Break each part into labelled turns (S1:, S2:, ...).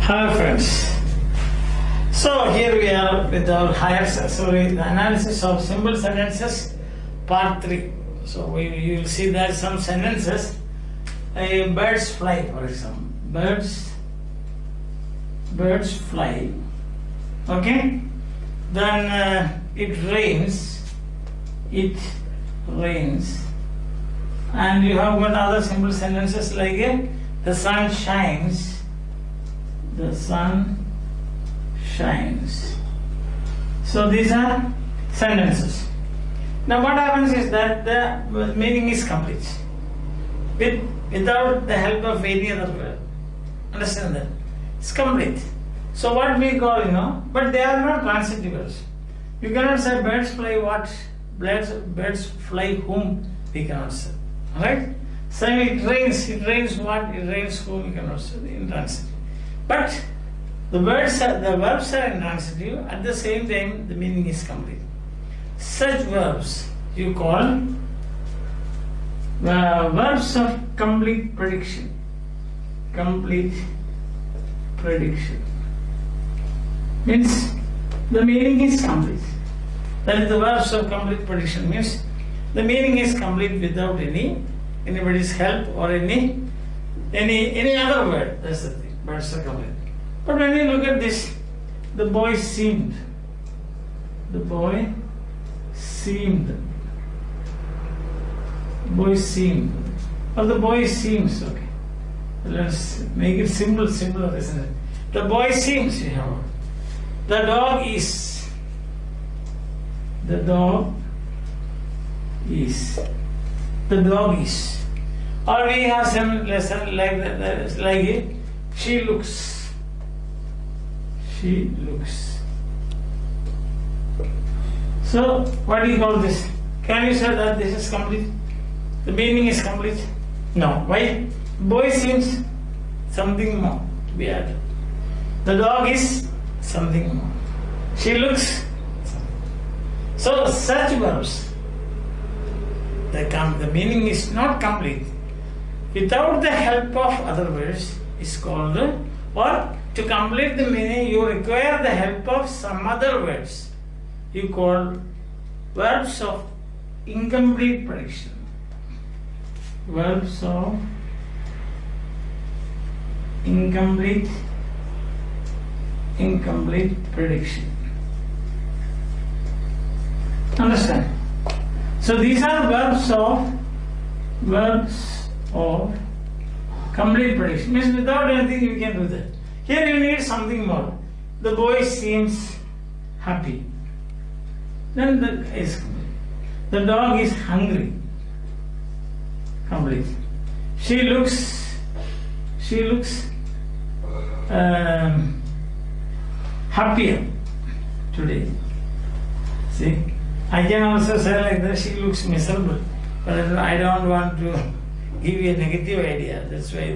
S1: Hello friends. So here we are with our the analysis of simple sentences part 3. So you will see that some sentences, birds fly, for example. Birds fly. Okay. Then it rains. And you have got other simple sentences like the sun shines. The sun shines. So these are sentences. Now what happens is that the meaning is complete without the help of any other word. Understand that? It's complete. So what we call, but they are not transitive words. You cannot say birds fly what? Birds fly whom? We cannot say. Alright? So it rains what? It rains whom? We cannot say in transitive. But the verbs are intransitive, at the same time the meaning is complete. Such verbs you call verbs of complete prediction. Complete prediction means the meaning is complete. That is the verbs of complete prediction, means the meaning is complete without anybody's help or any other word. That's the thing. Birds are complete. But when you look at this, the boy seemed. The boy seemed. Boy seemed. Or the boy seems. Okay. Let's make it simpler, isn't it? The boy seems. You have. The dog is. The dog is. The dog is. Or we have some lesson like that, like it. She looks. She looks. So, what do you call this? Can you say that this is complete? The meaning is complete? No. Why? Boy seems something more to be added. The dog is something more. She looks. So, such verbs, the meaning is not complete. Without the help of other words, is called, or to complete the meaning you require the help of some other words. You call verbs of incomplete prediction. Verbs of incomplete prediction. Understand? So these are verbs of complete prediction. Means without anything you can do that. Here you need something more. The boy seems happy. Then is complete. The dog is hungry. Complete. She looks happier today. See, I can also say like that. She looks miserable, but I don't want to give you a negative idea. That's why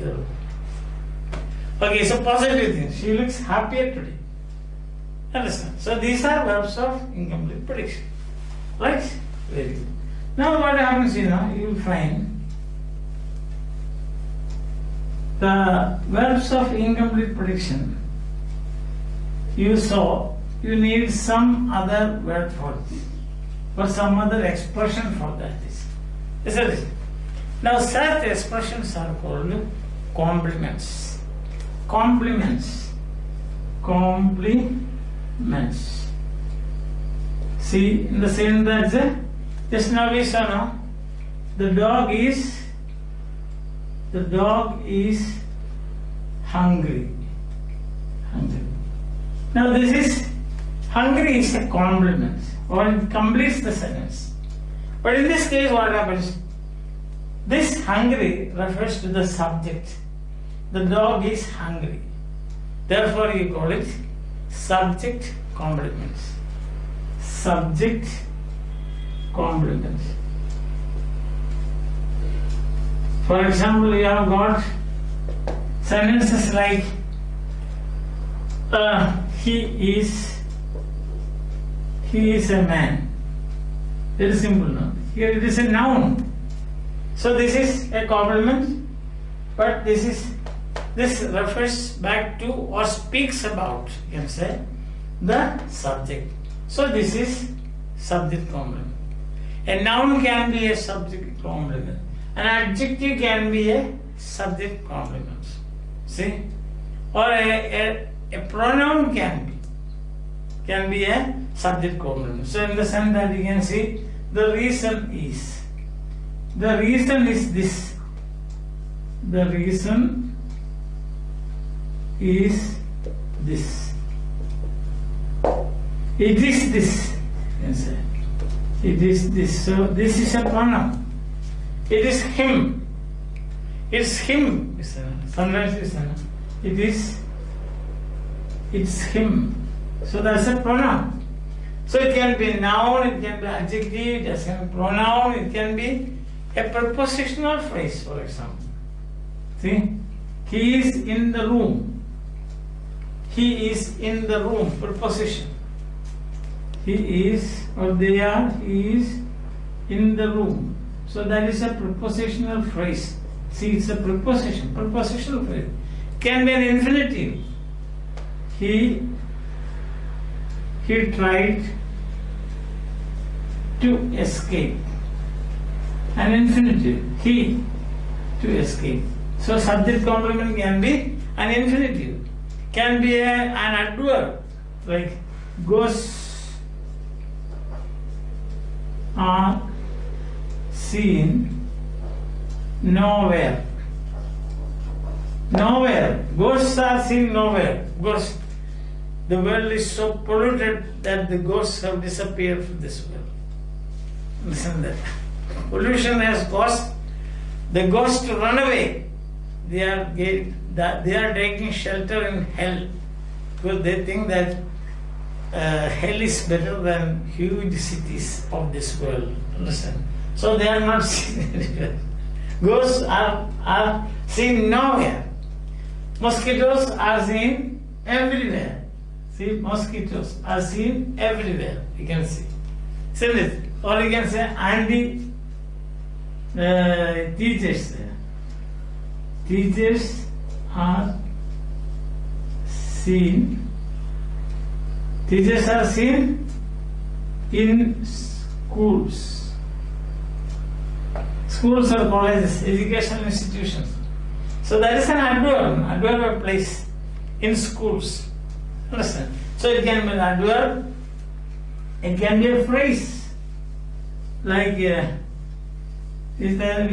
S1: okay, so positive things. She looks happier today. Understand? So these are verbs of incomplete prediction. Right? Very good. Now what happens, you will find the verbs of incomplete prediction. You saw you need some other word for it, or some other expression for that. Isn't it? Now such expressions are called complements. Complements. See, in the sentence, just now we saw now, the dog is hungry. Now this is, hungry is a complement, or it completes the sentence. But in this case what happens? This hungry refers to the subject. The dog is hungry. Therefore you call it subject complements. Subject complements. For example, you have got sentences like he is a man. Very simple now. Here it is a noun. So this is a complement, but this is this refers back to or speaks about, you can say, the subject. So this is subject complement. A noun can be a subject complement. An adjective can be a subject complement. See? Or a pronoun can be a subject complement. So in the sense that you can see, the reason is this. The reason is this. It is this. You can say. It is this. So this is a pronoun. It is him. It's him. Sometimes it's him. So that's a pronoun. So it can be a noun, it can be adjective, it can be pronoun, it can be a prepositional phrase, for example. See? He is in the room. He is in the room. Preposition. He is, or they are, he is in the room. So that is a prepositional phrase. See, it's a preposition. Prepositional phrase. Can be an infinitive. He tried to escape. An infinitive. He to escape. So subject complement can be an infinitive. Can be an adverb. Like ghosts are seen nowhere. Nowhere. Ghosts are seen nowhere. Ghosts. The world is so polluted that the ghosts have disappeared from this world. Listen that. Pollution has caused the ghosts to run away. They are taking shelter in hell because they think that hell is better than huge cities of this world. Understand? So they are not seen anywhere. Ghosts are seen nowhere. Mosquitoes are seen everywhere. See, mosquitoes are seen everywhere. You can see. Isn't it? Or you can say teachers. Teachers are seen. Teachers are seen in schools. Schools or colleges, educational institutions. So that is an adverb of place in schools. Understand? So it can be an adverb, it can be a phrase. Like we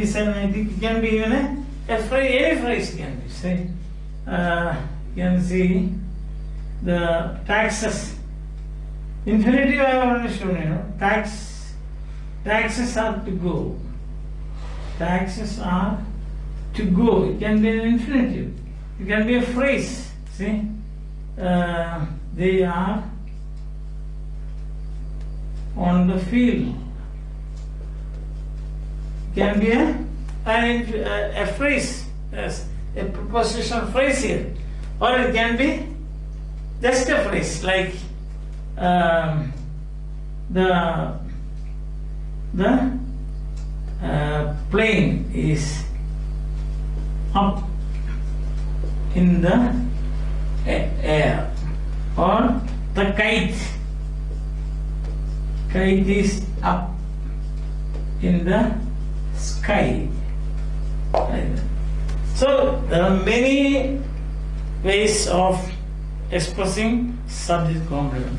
S1: said, it can be even a phrase, any phrase can be. Say, you can see the taxes. Infinitive I have already shown, taxes are to go. Taxes are to go. It can be an infinitive. It can be a phrase. See? They are on the field. It can be a phrase. Yes, a prepositional phrase here. Or it can be just a phrase like the plane is up in the air, or the kite is up in the sky. So there are many ways of expressing subject complement.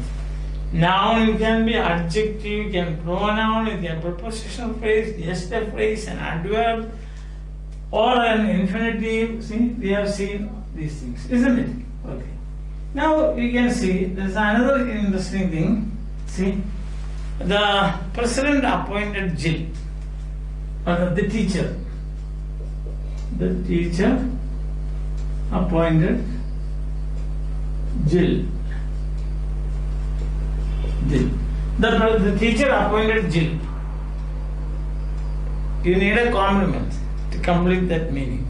S1: Noun can be adjective, can pronoun, it can prepositional phrase, just a phrase, an adverb, or an infinitive. See, we have seen these things, isn't it? Okay. Now you can see there's another interesting thing. See, the president appointed Jill, or the teacher. The teacher appointed Jill. The teacher appointed Jill. You need a complement to complete that meaning.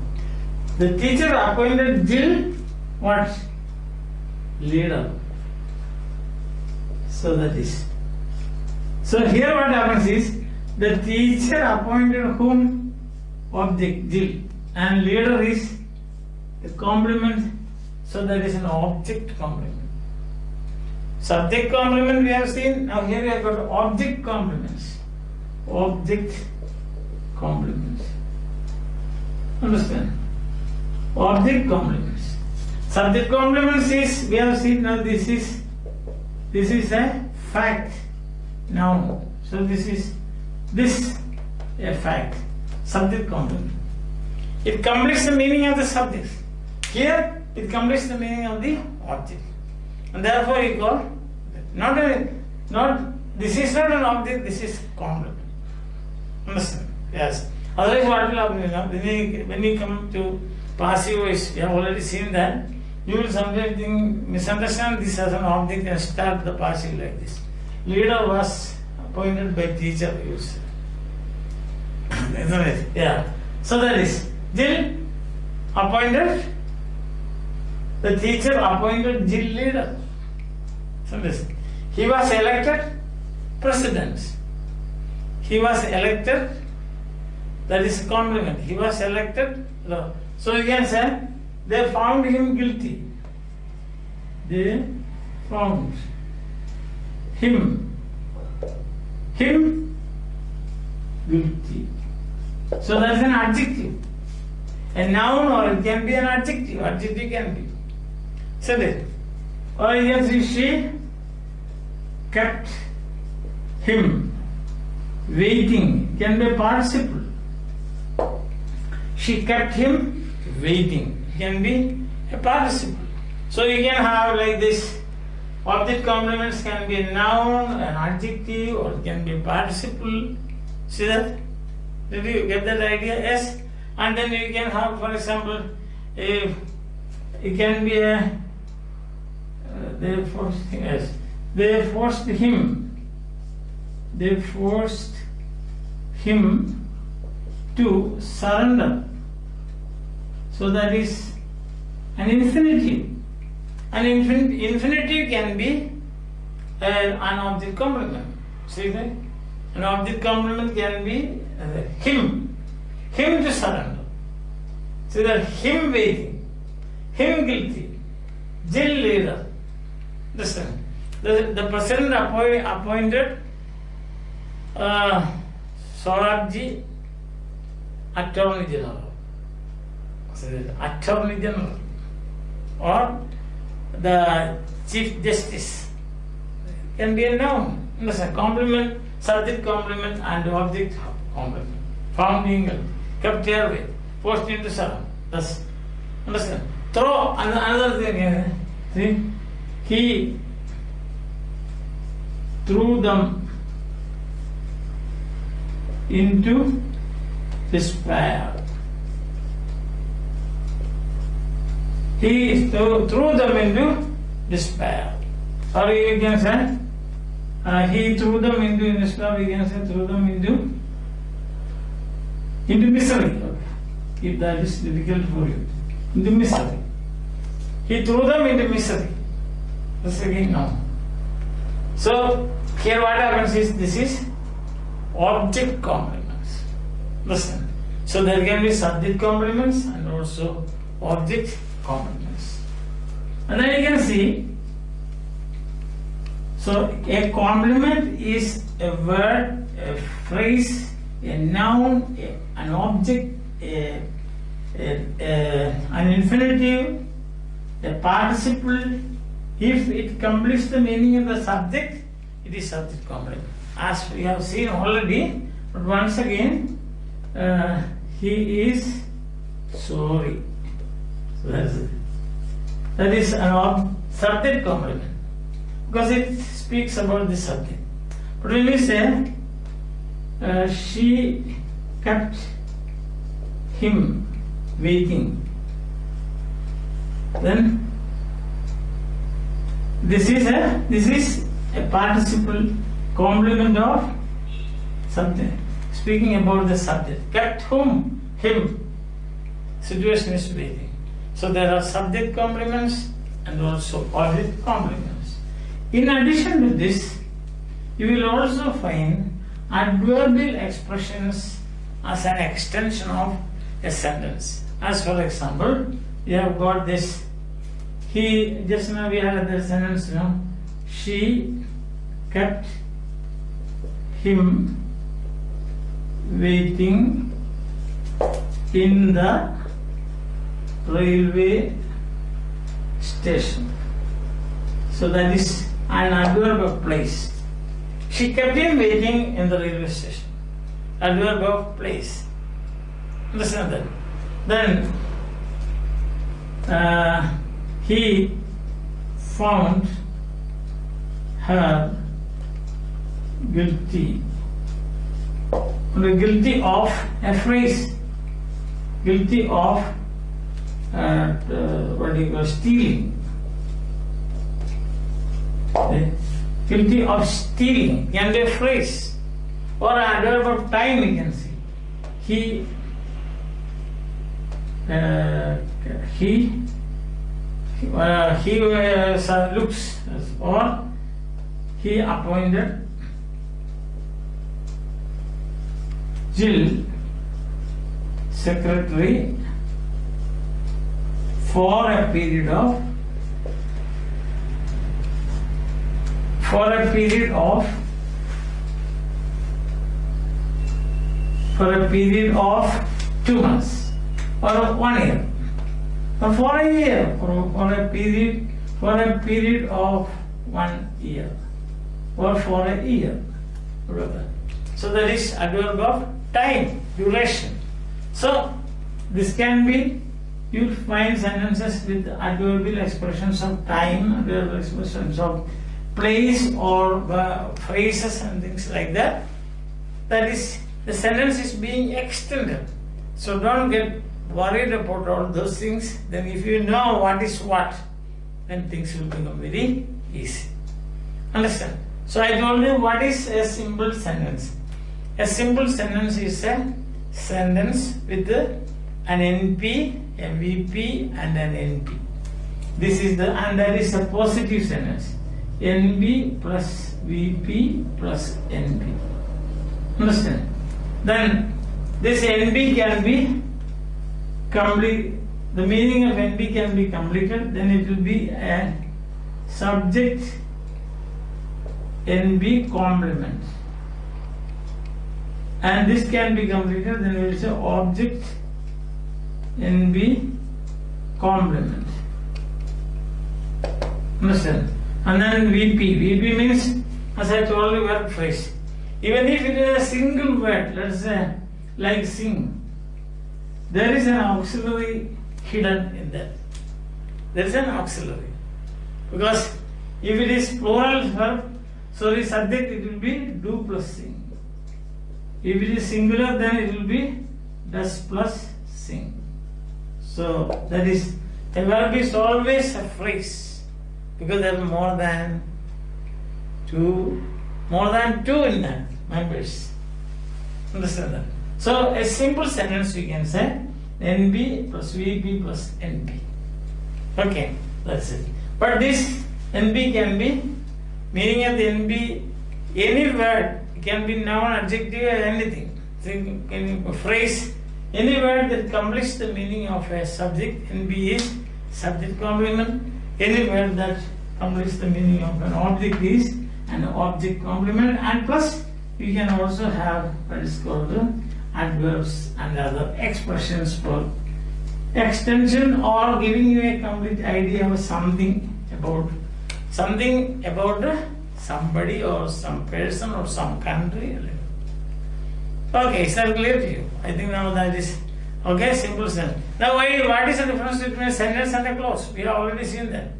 S1: The teacher appointed Jill, what? Leader. So that is. So here what happens is, the teacher appointed whom? Object, Jill. And leader is the complement, so that is an object complement. Subject complement we have seen, now here we have got object complements. Object complements. Understand? Object complements. Subject complements is, we have seen now this is a fact, noun. So this is a fact. Subject complement. It completes the meaning of the subject. Here it completes the meaning of the object. And therefore you call this is not an object, this is complement. Understand? Yes. Otherwise what will happen, you know, when you come to passive voice, we have already seen that, you will sometimes misunderstand this as an object and start the passive like this. Leader was appointed by teacher, you say. Isn't it? Yeah. So that is, Jill appointed, the teacher appointed Jill leader. So this, he was elected president. He was elected, that is a compliment. He was elected. So you can say, they found him guilty. They found him guilty. So that is an adjective. A noun, or it can be an adjective. Adjective can be. So that, or you can see, she kept him waiting. Can be a participle. She kept him waiting. Can be a participle. So you can have like this. Object complements can be a noun, an adjective, or it can be a participle. See that? Did you get that idea? Yes. And then you can have, for example, it can be a they forced him to surrender. So that is an infinitive. An infinitive can be an object complement. See that? An object complement can be him to surrender. See that? Him waiting, him guilty, Jill leader. Listen, the president appointed Sorabji Attorney General. Attorney General, or the Chief Justice, can be a noun. Understand? Complement, subject complement, and object complement. Found being guilty, kept away, forced into surrender. Thus, understand? Throw another thing. See, he threw them into despair. He threw them into despair. Or you can say, he threw them into despair. We can say threw them into misery. Okay. If that is difficult for you, into misery. He threw them into misery. That's again now. So here what happens is, this is object complements. Listen. So there can be subject complements and also object complements. And then you can see, so a complement is a word, a phrase, a noun, an object, an infinitive, a participle. If it completes the meaning of the subject, it is subject complement. As we have seen already, but once again, he is sorry. So that is an subject complement, because it speaks about the subject. But when we say she kept him waiting, then this is a participle complement of something, speaking about the subject. Kept him, situation is waiting. So there are subject complements and also object complements. In addition to this, you will also find adverbial expressions as an extension of a sentence. As for example, we have got this. He, just now we had the sentence, she kept him waiting in the railway station. So that is an adverb of place. She kept him waiting in the railway station. Adverb of place. Understand that? Then he found her guilty. Guilty of a phrase. Guilty of stealing. Guilty of stealing can be a phrase or an adverb of time, you can see. He looks, or he appointed Jill secretary for a period of 2 months or 1 year, or for a year, for a period of 1 year, or for a year. So that is adverb of time, duration. So this can be, you'll find sentences with adverbial expressions of time, adverbial expressions of place, or phrases and things like that. That is, the sentence is being extended. So don't get worried about all those things. Then if you know what is what, then things will become very easy. Understand? So I told you what is a simple sentence. A simple sentence is a sentence with an NP, a VP and an NP. This is and that is a positive sentence. NP plus VP plus NP. Understand? Then this NP can be complete. The meaning of NP can be completed. Then it will be a subject NP complement. And this can be completed. Then we will say object NP complement. Understand? And then VP. VP means, as I told you, verb phrase. Even if it is a single word, let's say like sing, there is an auxiliary hidden in that. There is an auxiliary. Because if it is plural verb, so the subject, it will be do plus sing. If it is singular, then it will be does plus sing. So that is, a verb is always a phrase, because there are more than two in that members. Understand that? So a simple sentence you can say NP plus VP plus NP. Okay, that's it. But this NP can be, meaning of the NP, any word, it can be noun, adjective, or anything. Any phrase, any word that completes the meaning of a subject. NP is subject complement. Any word that completes the meaning of an object is an object complement. And plus, you can also have what is called adverbs and other expressions for extension or giving you a complete idea of something about somebody or some person or some country. Okay, is that clear to you? I think now that is okay. Simple sentence. Now, what is the difference between a sentence and a clause? We have already seen that.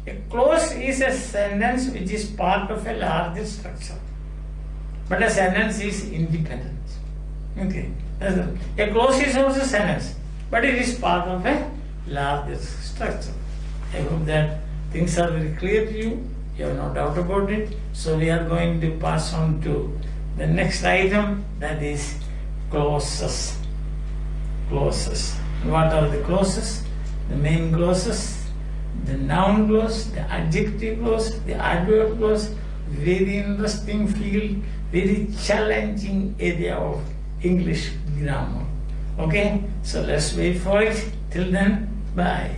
S1: A clause is a sentence which is part of a larger structure, but a sentence is independent. Okay, a clause is also a sentence, but it is part of a larger structure. I hope that things are very clear to you. You have no doubt about it. So we are going to pass on to the next item, that is clauses. Clauses. What are the clauses? The main clauses, the noun clause, the adjective clause, the adverb clause. Very interesting field, very challenging area of English grammar. Okay, so let's wait for it. Till then, bye.